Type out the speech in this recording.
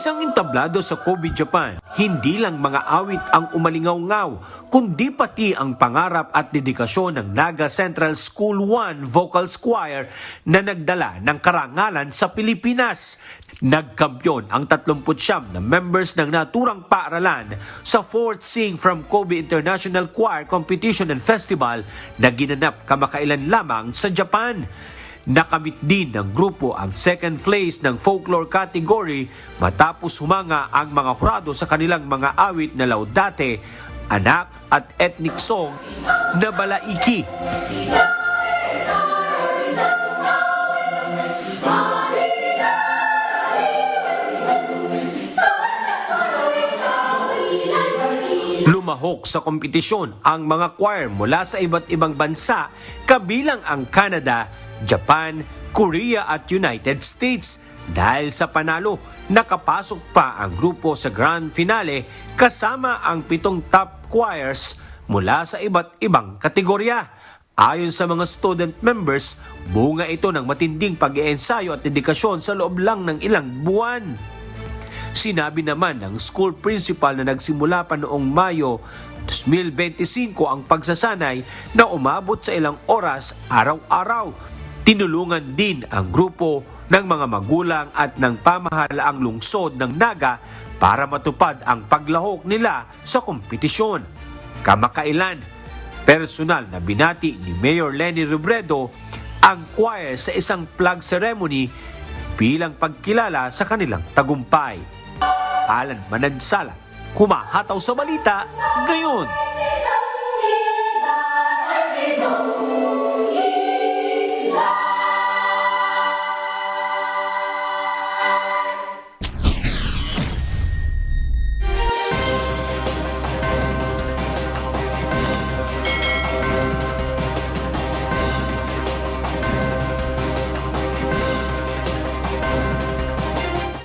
isang entablado sa Kobe, Japan, hindi lang mga awit ang umalingaw-ngaw, kundi pati ang pangarap at dedikasyon ng Naga Central School 1 Vocal Choir na nagdala ng karangalan sa Pilipinas. Nagkampiyon ang 39 na members ng naturang paaralan sa 4th Sing from Kobe International Choir Competition and Festival na ginanap kamakailan lamang sa Japan. Nakamit din ng grupo ang second place ng folklore category matapos humanga ang mga hurado sa kanilang mga awit na Laudate, Anak at ethnic song na Balaiki. Lumahok sa kompetisyon ang mga choir mula sa iba't ibang bansa kabilang ang Canada, Japan, Korea at United States. Dahil sa panalo, nakapasok pa ang grupo sa grand finale kasama ang 7 top choirs mula sa iba't ibang kategorya. Ayon sa mga student members, bunga ito ng matinding pag-iensayo at dedikasyon sa loob lang ng ilang buwan. Sinabi naman ng school principal na nagsimula pa noong Mayo 2025 ang pagsasanay na umabot sa ilang oras araw-araw. Tinulungan din ang grupo ng mga magulang at ng pamahalaang lungsod ng Naga para matupad ang paglahok nila sa kompetisyon. Kamakailan, personal na binati ni Mayor Leni Robredo ang choir sa isang flag ceremony bilang pagkilala sa kanilang tagumpay. Alan Manansala, humahataw sa balita ngayon.